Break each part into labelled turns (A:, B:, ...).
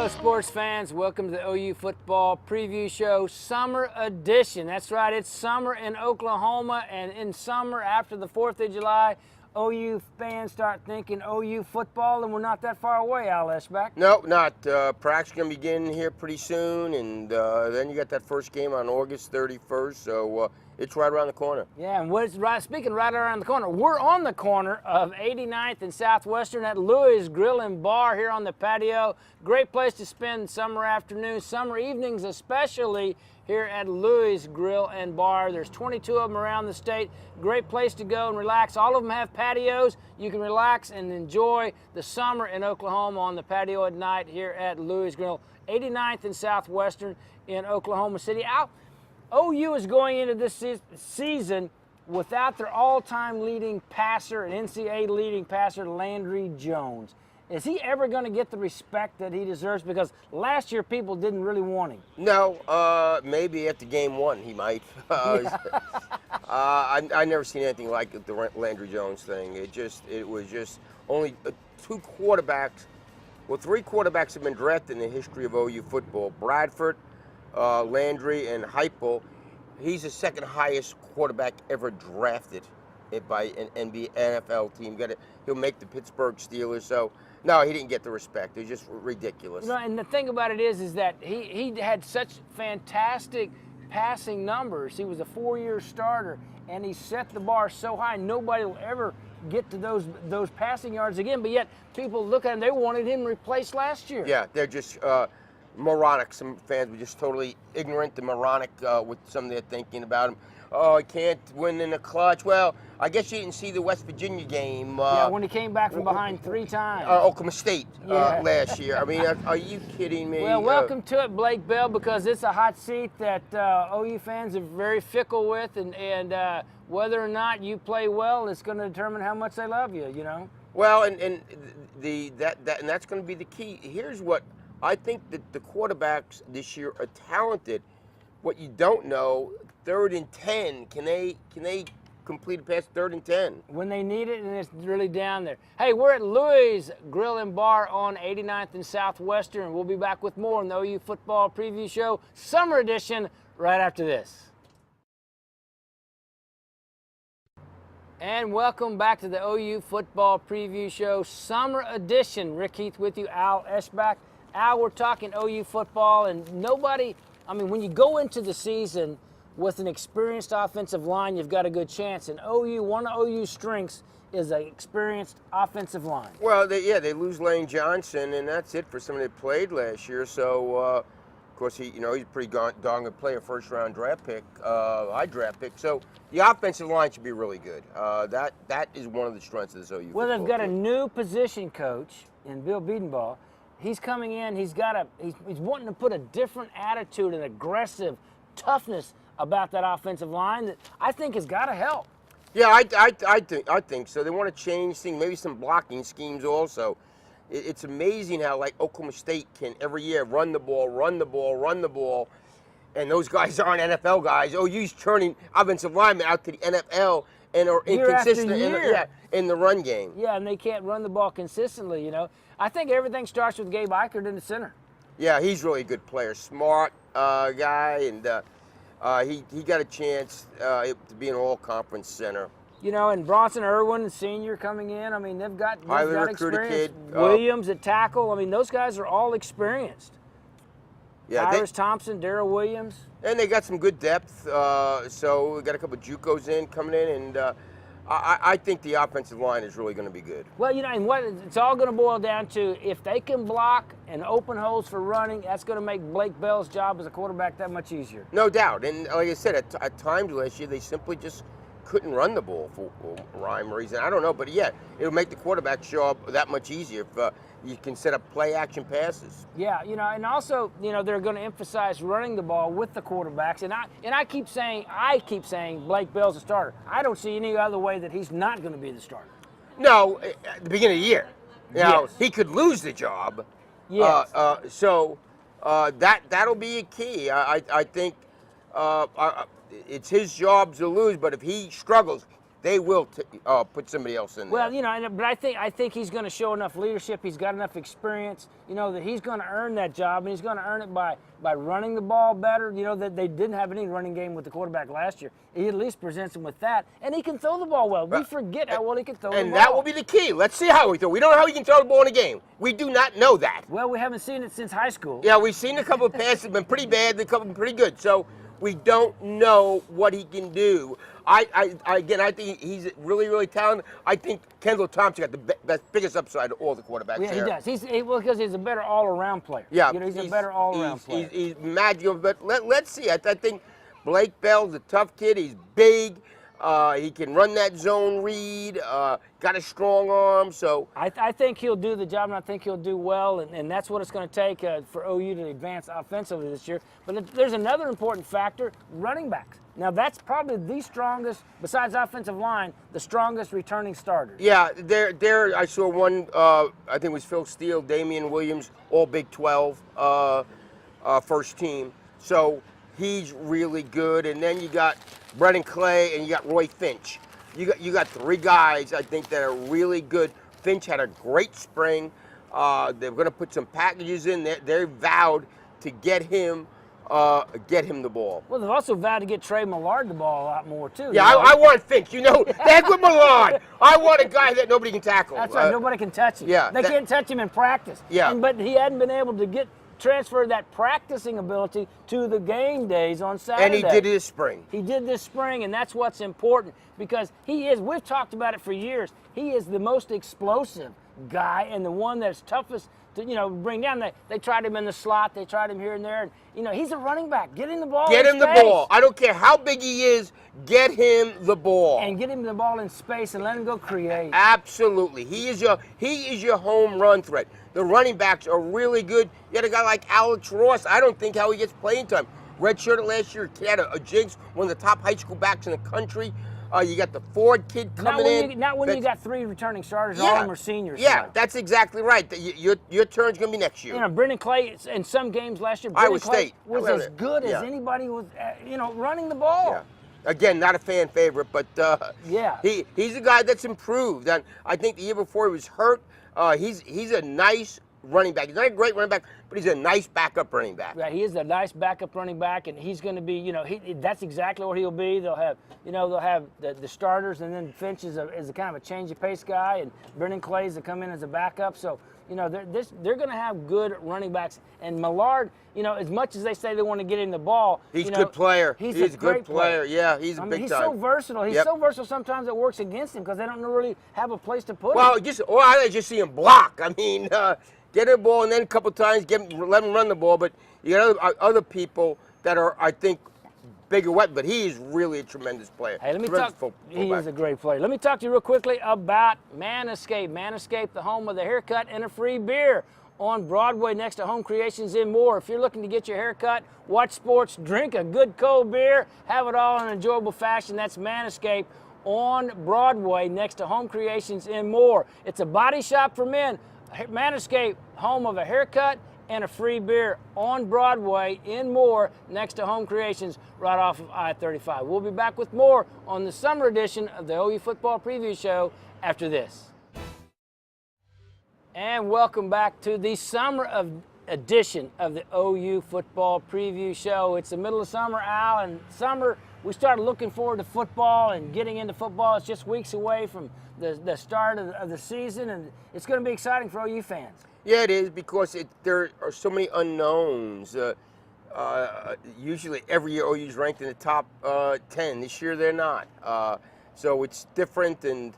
A: Hello, sports fans. Welcome to the OU Football Preview Show Summer Edition. That's right, it's summer in Oklahoma, and in summer after the 4th of July, OU fans start thinking OU football, and we're not that far away, Al Eschbach.
B: No, not. Practice going to begin here pretty soon, and then you got that first game on August 31st, so it's right around the corner.
A: Yeah, and speaking right around the corner, we're on the corner of 89th and Southwestern at Louis Grill and Bar here on the patio. Great place to spend summer afternoons, summer evenings especially, here at Louis Grill and Bar. There's 22 of them around the state. Great place to go and relax. All of them have patios. You can relax and enjoy the summer in Oklahoma on the patio at night here at Louis Grill, 89th and Southwestern in Oklahoma City. OU is going into this season without their all-time leading passer and NCAA leading passer, Landry Jones. Is he ever going to get the respect that he deserves? Because last year people didn't really want him.
B: No, maybe after game one he might. I never seen anything like the Landry Jones thing. It was just only three quarterbacks have been drafted in the history of OU football. Bradford, Landry, and Heupel. He's the second highest quarterback ever drafted by an NFL team. He'll make the Pittsburgh Steelers. So no, he didn't get the respect. It's just ridiculous.
A: And the thing about it is that he had such fantastic passing numbers. He was a 4-year starter, and he set the bar so high nobody will ever get to those passing yards again. But yet people look at him, they wanted him replaced last year.
B: Yeah, they're just moronic. Some fans were just totally ignorant and moronic with some of their thinking about him. Oh, he can't win in the clutch. Well, I guess you didn't see the West Virginia game.
A: Yeah, when he came back from behind 3 times.
B: Oklahoma State last year. I mean, are you kidding me?
A: Well, welcome to it, Blake Bell, because it's a hot seat that OU fans are very fickle with, and whether or not you play well, it's going to determine how much they love you, you know?
B: Well, and that's going to be the key. Here's what I think that the quarterbacks this year are talented. What you don't know, 3rd and 10, can they complete a pass 3rd and 10?
A: When they need it, and it's really down there. Hey, we're at Louis Grill and Bar on 89th and Southwestern. We'll be back with more on the OU Football Preview Show Summer Edition right after this. And welcome back to the OU Football Preview Show Summer Edition. Rick Heath with you, Al Eschbach. Al, we're talking OU football, and when you go into the season with an experienced offensive line, you've got a good chance. And one of OU's strengths is an experienced offensive line.
B: Well, they lose Lane Johnson, and that's it for somebody that played last year. So, of course, he's a pretty darn good player, first-round draft pick, high draft pick. So the offensive line should be really good. That is one of the strengths of this OU.
A: Well, they've got a new position coach in Bill Biedenbaugh. He's coming in. He's wanting to put a different attitude and aggressive toughness about that offensive line that I think has got to help.
B: Yeah, I think so. They want to change things, maybe some blocking schemes also. It's amazing how, like, Oklahoma State can every year run the ball, and those guys aren't NFL guys. OU's turning offensive linemen out to the NFL and are inconsistent in the run game.
A: Yeah, and they can't run the ball consistently, you know. I think everything starts with Gabe Eichert in the center.
B: Yeah, he's really a good player, smart guy, and he got a chance to be an all-conference center.
A: You know, and Bronson Irwin, senior, coming in. I mean, they've got experience.
B: Kid.
A: Williams at tackle. I mean, those guys are all experienced.
B: Yeah,
A: Tyrus Thompson, Darrell Williams.
B: And they got some good depth. So we got a couple of JUCOs coming in, and I think the offensive line is really going to be good.
A: Well, you know, and what it's all going to boil down to, if they can block and open holes for running, that's going to make Blake Bell's job as a quarterback that much easier.
B: No doubt. And like I said, at times last year, they simply just couldn't run the ball for rhyme or reason. I don't know, but yeah, it'll make the quarterback job that much easier if you can set up play-action passes.
A: Yeah, you know, and also, you know, they're going to emphasize running the ball with the quarterbacks. And I keep saying Blake Bell's a starter. I don't see any other way that he's not going to be the starter.
B: No, at the beginning of the year. Now, he could lose the job.
A: Yes.
B: So that'll be a key. I think it's his job to lose, but if he struggles, they will put somebody else in there.
A: Well, but I think he's going to show enough leadership. He's got enough experience, that he's going to earn that job, and he's going to earn it by running the ball better. That they didn't have any running game with the quarterback last year. He at least presents him with that, and he can throw the ball well. We forget how well he can throw the ball.
B: And that will be the key. Let's see how he throws. We don't know how he can throw the ball in a game. We do not know that.
A: Well, we haven't seen it since high school.
B: Yeah, we've seen a couple of passes that have been pretty bad, a couple been pretty good. So we don't know what he can do. I think he's really, really talented. I think Kendall Thompson got the biggest upside of all the quarterbacks.
A: Yeah,
B: there.
A: he does. Because he's a better all-around player.
B: Yeah,
A: he's a better all-around player.
B: He's magical. But let's see. I think Blake Bell's a tough kid. He's big. He can run that zone read. Got a strong arm. So
A: I think he'll do the job, and I think he'll do well. And that's what it's going to take for OU to advance offensively this year. But there's another important factor: running backs. Now, that's probably the strongest, besides offensive line, the strongest returning starters.
B: Yeah, there. I saw one. I think it was Phil Steele, Damian Williams, all Big 12 first team. So he's really good. And then you got Brennan Clay and you got Roy Finch. You got three guys I think that are really good. Finch had a great spring. They're going to put some packages in. They're vowed to get him the ball.
A: Well, they've also vowed to get Trey Millard the ball a lot more, too.
B: Yeah, I want Finch. Heck with Millard. I want a guy that nobody can tackle.
A: That's right. Nobody can touch him.
B: Yeah,
A: they can't touch him in practice.
B: Yeah.
A: But he hadn't been able to transfer that practicing ability to the game days on Saturday.
B: And he did it this spring.
A: He did this spring, and that's what's important because we've talked about it for years, he is the most explosive guy and the one that's toughest to bring down. They tried him in the slot, they tried him here and there, and he's a running back. Get him the ball.
B: Get him the ball. I don't care how big he is. Get him the ball.
A: And get him the ball in space and let him go create.
B: Absolutely. He is your home run threat. The running backs are really good. You got a guy like Alex Ross. I don't think how he gets playing time. Redshirted last year. He had a jinx, one of the top high school backs in the country. You got the Ford kid coming in.
A: Not when you got three returning starters, all of them are seniors.
B: Yeah, that's exacally right. Your turn's going to be next year.
A: Brendan Clay, in some games last year,
B: Iowa
A: Clay
B: State
A: was as good as anybody with, running the ball.
B: Yeah. Again, not a fan favorite, but he's a guy that's improved. And I think the year before he was hurt. He's a nice running back. He's not a great running back, but he's a nice backup running back.
A: Right, he is a nice backup running back, and he's going to be, that's exactly what he'll be. They'll have, the starters, and then Finch is a kind of a change of pace guy, and Brendan Clay's to come in as a backup. So, they're going to have good running backs. And Millard, as much as they say they want to get him the ball,
B: he's a good player.
A: He's
B: a good player. Yeah, he's a big time.
A: He's so versatile. He's so versatile. Sometimes it works against him because they don't really have a place to put him.
B: I just see him block. I mean, get him the ball and then a couple times let him run the ball. But you got other people that are, I think, bigger weapon. But he is really a tremendous player.
A: Hey, let me talk. He is a great player. Let me talk to you real quickly about Manscaped. Manscaped, the home of the haircut and a free beer on Broadway next to Home Creations and more. If you're looking to get your haircut, watch sports, drink a good cold beer, have it all in an enjoyable fashion, that's Manscaped on Broadway next to Home Creations and more. It's a body shop for men. Manscaped, home of a haircut and a free beer on Broadway in more next to Home Creations right off of I-35. We'll be back with more on the summer edition of the OU Football Preview Show after this. And welcome back to the summer edition of the OU Football Preview Show. It's the middle of summer, Al, and summer, we started looking forward to football and getting into football. It's just weeks away from the start of the season, and it's going to be exciting for OU fans.
B: Yeah, it is because there are so many unknowns. Usually every year OU's ranked in the top 10. This year they're not. So it's different, and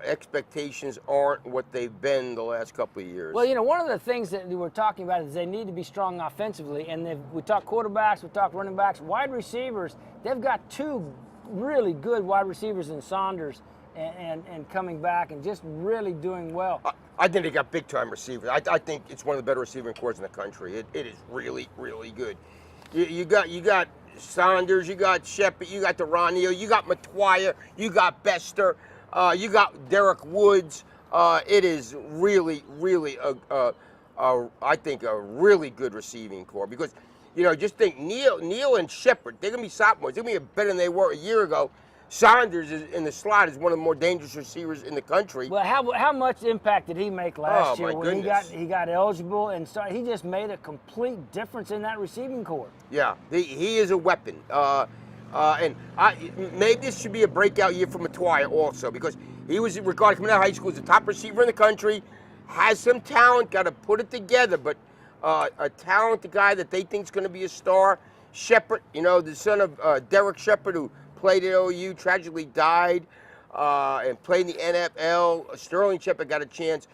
B: expectations aren't what they've been the last couple of years.
A: Well, one of the things that we're talking about is they need to be strong offensively. And we talk quarterbacks, we talk running backs, wide receivers. They've got two really good wide receivers in Saunders and coming back and just really doing well.
B: I think they got big-time receivers. I think it's one of the better receiving corps in the country. It is really, really good. You got Saunders, you got Shepard, you got Deronio, you got Matoya, you got Bester, you got Derek Woods. It is really, really, I think, a really good receiving corps because, just think Neal and Shepard, they're going to be sophomores. They're going to be better than they were a year ago. Saunders is, in the slot is one of the more dangerous receivers in the country.
A: Well, how much impact did he make last year
B: my
A: when
B: goodness.
A: he got eligible and started? He just made a complete difference in that receiving corps.
B: Yeah, he is a weapon. Maybe this should be a breakout year for Matuire also, because he was regarded coming out of high school as the top receiver in the country, has some talent, got to put it together, but a talented guy that they think is going to be a star. Shepard, the son of Derek Shepard, who played at OU, tragically died, and played in the NFL. Sterling Shepard got a chance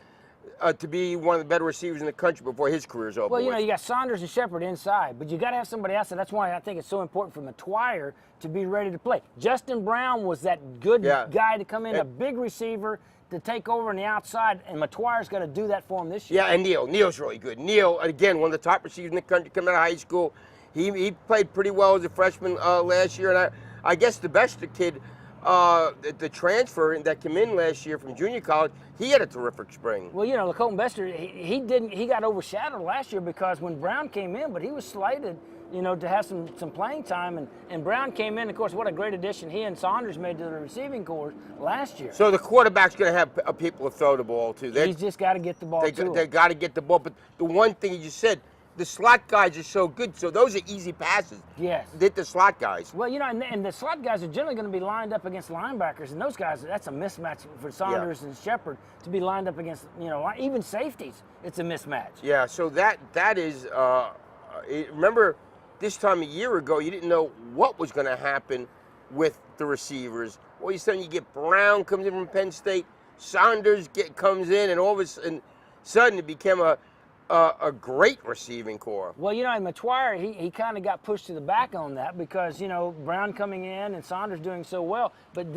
B: to be one of the better receivers in the country before his career's over.
A: Well, you got Saunders and Shepard inside, but you got to have somebody else, and that's why I think it's so important for Matuire to be ready to play. Justin Brown was that good guy to come in, a big receiver to take over on the outside, and Matuire's got to do that for him this year.
B: Yeah, and Neal's really good. Neal, again, one of the top receivers in the country coming out of high school. He played pretty well as a freshman last year, and I guess the best kid, the transfer that came in last year from junior college, he had a terrific spring.
A: Well, Lacote Bester, he got overshadowed last year because when Brown came in, but he was slated, to have some playing time, and Brown came in. Of course, what a great addition he and Saunders made to the receiving corps last year.
B: So the quarterback's going to have people to throw the ball to.
A: He's just got to get the ball to him.
B: They got to get the ball, but the one thing you just said, the slot guys are so good, so those are easy passes.
A: Yes.
B: The slot guys.
A: Well, and the slot guys are generally going to be lined up against linebackers, and those guys, that's a mismatch for Saunders and Shepard to be lined up against, even safeties. It's a mismatch.
B: Yeah, so that is, remember this time a year ago, you didn't know what was going to happen with the receivers. All of a sudden you get Brown comes in from Penn State, Saunders comes in, and all of a sudden it became a great receiving corps.
A: Well, Matuire, he kind of got pushed to the back on that because, Brown coming in and Saunders doing so well. But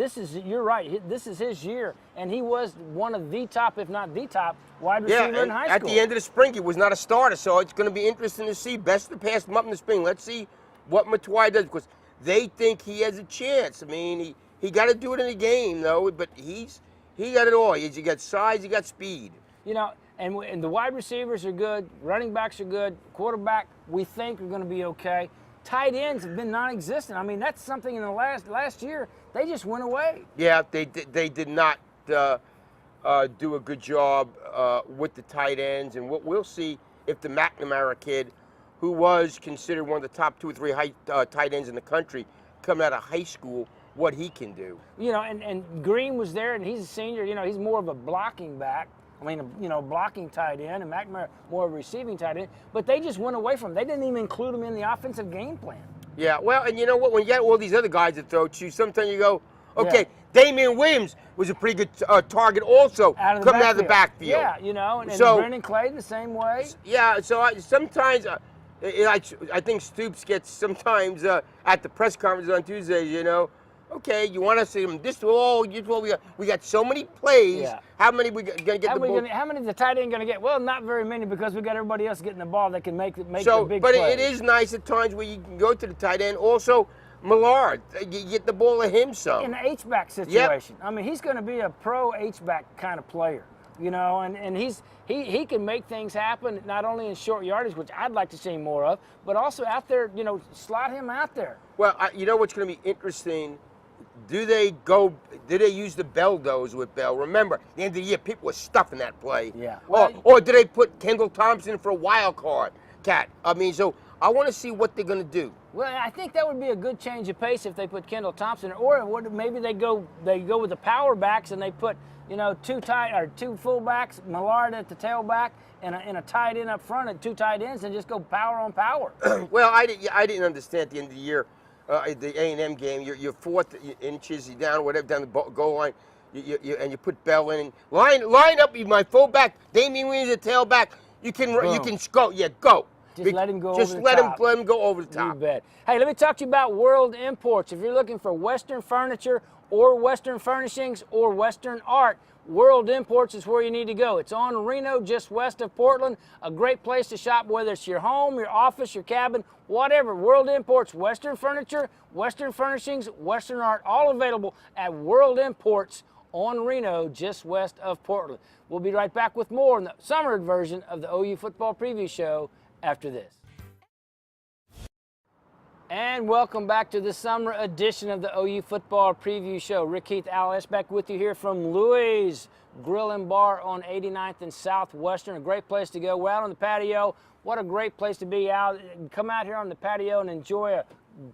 A: you're right, this is his year. And he was one of the top, if not the top, wide receiver in high school.
B: At the end of the spring, he was not a starter. So it's going to be interesting to see. Best of the past month in the spring. Let's see what Matuire does, because they think he has a chance. I mean, he got to do it in a game, though. But he got it all. He got size, he got speed.
A: And the wide receivers are good, running backs are good, quarterback we think are going to be okay. Tight ends have been non-existent. I mean, that's something in the last year, they just went away.
B: Yeah, they did not do a good job with the tight ends, and we'll see if the McNamara kid, who was considered one of the top 2 or 3 tight ends in the country, coming out of high school, what he can do.
A: And Green was there, and he's a senior. He's more of a blocking back. I mean, blocking tight end, and McNamara more of a receiving tight end. But they just went away from him. They didn't even include him in the offensive game plan.
B: Yeah, well, and you know what? When you get all these other guys that throw to you, sometimes you go, okay, Damian Williams was a pretty good target also coming out of the backfield.
A: Yeah, and Brendan Clayton the same way.
B: Yeah, so sometimes I think Stoops gets sometimes at the press conference on Tuesdays, okay, you want us to we got so many plays. Yeah. How many we gonna get the ball?
A: How many is the tight end gonna get? Well, not very many, because we got everybody else getting the ball that can make the big
B: But
A: plays.
B: it is nice at times where you can go to the tight end. Also, Millard, you get the ball to him some.
A: In the H-back situation. Yep. I mean, he's going to be a pro H-back kind of player, and he can make things happen not only in short yardage, which I'd like to see more of, but also out there, slot him out there.
B: Well, what's going to be interesting. Do they use the Bell doze with Bell? Remember, at the end of the year, people were stuffing that play.
A: Yeah.
B: Or do they put Kendall Thompson for a wild card cat? I mean, so I want to see what they're going to do.
A: Well, I think that would be a good change of pace if they put Kendall Thompson, or maybe they go with the power backs and they put 2 fullbacks, Millard at the tailback, and a tight end up front, and 2 tight ends, and just go power on power.
B: Well, I didn't understand at the end of the year. The A&M game, you're 4th inches down, whatever, down the goal line, and you put Bell in. Line up, my fullback, Damian Williams, the tailback. You can go. Yeah, go.
A: Just let him go
B: over the top. Just let him go over the top.
A: You bet. Hey, let me talk to you about World Imports. If you're looking for Western furniture or Western furnishings or Western art, World Imports is where you need to go. It's on Reno, just west of Portland. A great place to shop, whether it's your home, your office, your cabin, whatever. World Imports, Western furniture, Western furnishings, Western art, all available at World Imports on Reno, just west of Portland. We'll be right back with more in the summer version of the OU Football Preview Show after this. And welcome back to the summer edition of the OU Football Preview Show. Rick, Heath, Al Eschbach with you here from Louis Grill and Bar on 89th and Southwestern. A great place to go. We're out on the patio. What a great place to be out. Come out here on the patio and enjoy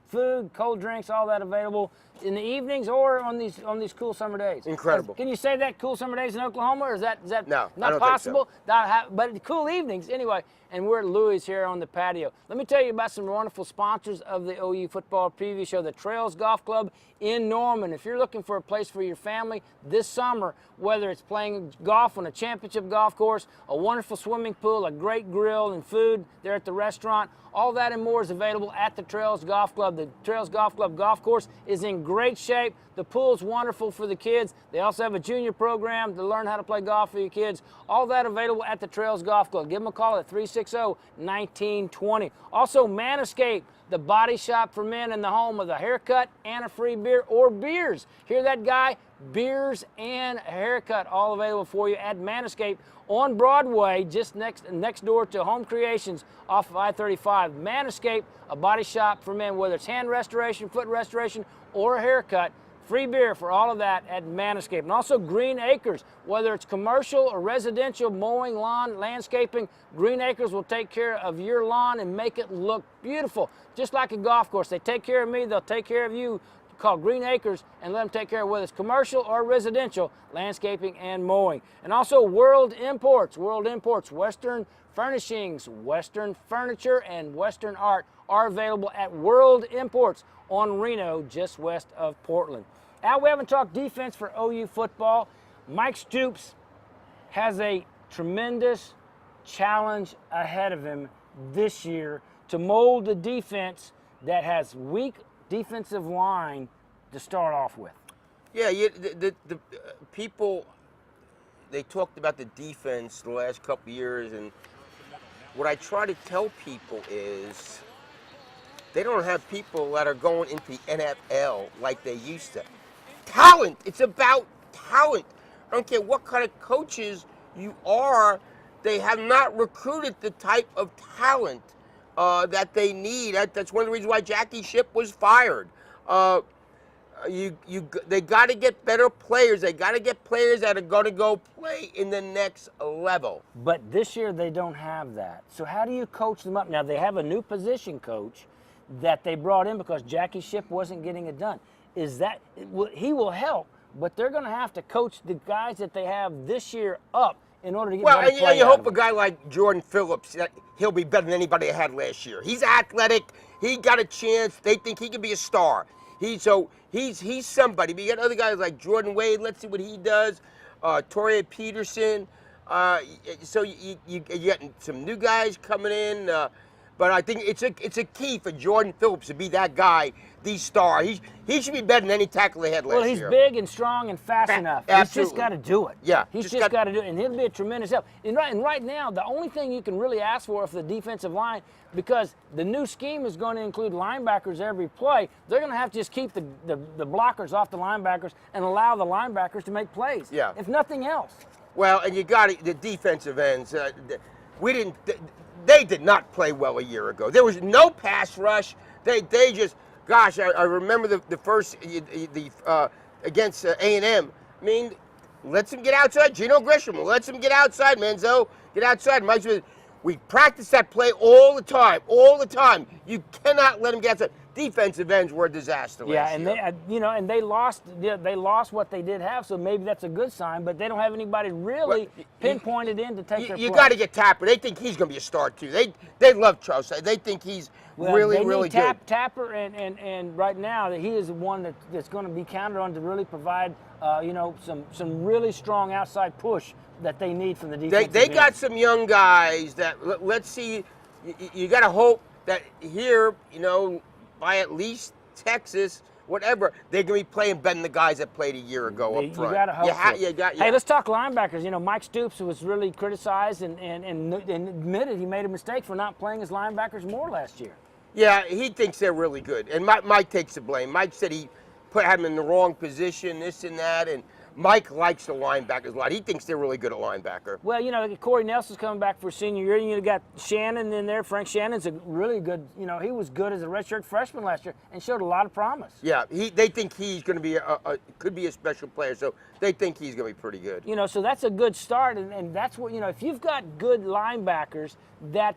A: food, cold drinks, all that available in the evenings or on these cool summer days.
B: Incredible.
A: Can you say that cool summer days in Oklahoma, or is that
B: No,
A: not
B: I don't
A: possible?
B: think so.
A: But cool evenings anyway. And we're at Louis here on the patio. Let me tell you about some wonderful sponsors of the OU Football Preview Show, the Trails Golf Club in Norman. If you're looking for a place for your family this summer, whether it's playing golf on a championship golf course, a wonderful swimming pool, a great grill and food there at the restaurant, all that and more is available at the Trails Golf Club. The Trails Golf Club golf course is in great shape. The pool's wonderful for the kids. They also have a junior program to learn how to play golf for your kids. All that available at the Trails Golf Club. Give them a call at 360-1920. Also, Manscaped, the body shop for men in the home with a haircut and a free beer or beers. Hear that, guy? Beers and a haircut, all available for you at Manscaped on Broadway, just next door to Home Creations off of I-35. Manscaped, a body shop for men, whether it's hand restoration, foot restoration, or a haircut. Free beer for all of that at Manscaped. And also Green Acres, whether it's commercial or residential, mowing, lawn, landscaping, Green Acres will take care of your lawn and make it look beautiful, just like a golf course. They take care of me, they'll take care of you. Call Green Acres and let them take care of whether it's commercial or residential, landscaping and mowing. And also World Imports, Western Furnishings, Western Furniture, and Western Art are available at World Imports on Reno, just west of Portland. Al, we haven't talked defense for OU football. Mike Stoops has a tremendous challenge ahead of him this year to mold a defense that has weak defensive line to start off with.
B: Yeah, the people, they talked about the defense the last couple of years, and what I try to tell people is they don't have people that are going into the NFL like they used to. Talent, it's about talent. I don't care what kind of coaches you are, they have not recruited the type of talent that they need. That's one of the reasons why Jackie Shipp was fired. They got to get better players. They got to get players that are going to go play in the next level.
A: But this year they don't have that. So how do you coach them up? Now they have a new position coach that they brought in because Jackie Shipp wasn't getting it done. He will help, but they're going to have to coach the guys that they have this year up in order to get better play.
B: Well, you hope a guy like Jordan Phillips, that he'll be better than anybody they had last year. He's athletic. He got a chance. They think he can be a star. He's somebody. But you got other guys like Jordan Wade. Let's see what he does. Torrey Peterson. So you get some new guys coming in. But I think it's a key for Jordan Phillips to be that guy, the star. He should be better than any tackle they had last year.
A: Well, he's big and strong and fast enough.
B: Absolutely.
A: He's just got to do it.
B: Yeah.
A: He's just got to do it, and he'll be a tremendous help. And right now, the only thing you can really ask for the defensive line, because the new scheme is going to include linebackers every play, they're going to have to just keep the blockers off the linebackers and allow the linebackers to make plays.
B: Yeah.
A: If nothing else.
B: Well, and you got the defensive ends. They did not play well a year ago. There was no pass rush. They just, gosh, I remember the first against A&M. I mean, lets him get outside. Geno Grisham lets him get outside. Manzo, get outside. We practice that play all the time. You cannot let him get outside. Defensive ends were a disaster last year.
A: And they lost what they did have, so maybe that's a good sign, but they don't have anybody really pinpointed in to take their place.
B: You got to get Tapper. They think he's going to be a star too. They love Charles. They think he's really good.
A: Tapper and right now that he is the one that's going to be counted on to really provide some really strong outside push that they need from the defense.
B: They got some young guys that let's see. You got to hope that here, by at least Texas, whatever, they're going to be playing better than the guys that played a year ago up front.
A: You got to hope so.
B: Hey,
A: let's talk linebackers. Mike Stoops was really criticized and admitted he made a mistake for not playing his linebackers more last year.
B: Yeah, he thinks they're really good. And Mike takes the blame. Mike said he had him in the wrong position, this and that. Mike likes the linebackers a lot. He thinks they're really good at linebacker.
A: Well, you know, Corey Nelson's coming back for senior year. You got Shannon in there. Frank Shannon's a really good, you know, he was good as a redshirt freshman last year and showed a lot of promise.
B: Yeah, they think he's going to be could be a special player, so they think he's going to be pretty good.
A: You know, so that's a good start, and that's what, you know, if you've got good linebackers that,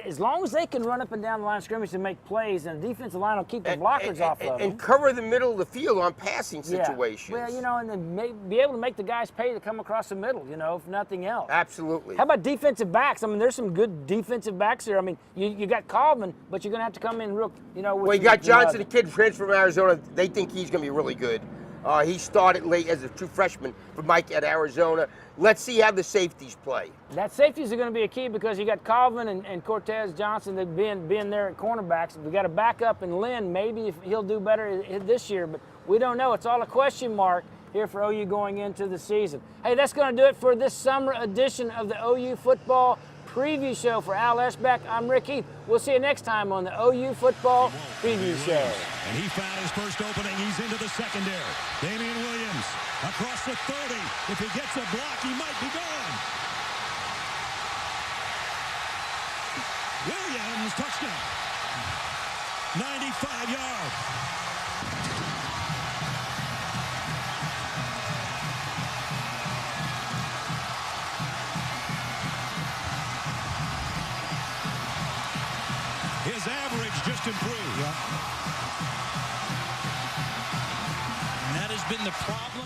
A: as long as they can run up and down the line of scrimmage and make plays, and the defensive line will keep the blockers off of them.
B: And cover the middle of the field on passing situations.
A: Yeah. Well, you know, and then be able to make the guys pay to come across the middle, you know, if nothing else.
B: Absolutely.
A: How about defensive backs? I mean, there's some good defensive backs here. I mean, you got Colvin, but you're going to have to come in real, you know.
B: Well, you got Johnson, the kid transfer from Arizona. They think he's going to be really good. He started late as a true freshman for Mike at Arizona. Let's see how the safeties play.
A: That safeties are going to be a key because you got Colvin and Cortez Johnson that being there at cornerbacks. We got a backup in Lynn. Maybe if he'll do better this year, but we don't know. It's all a question mark here for OU going into the season. Hey, that's going to do it for this summer edition of the OU Football Preview Show. For Al Eschbach, I'm Rick Heath. We'll see you next time on the OU Football Preview Show.
C: And he found his first opening. He's into the secondary. Damian Williams across the 30. If he gets a block, he might be gone. Williams, touchdown. 95 yards. His average just improved.
D: And that has been the problem.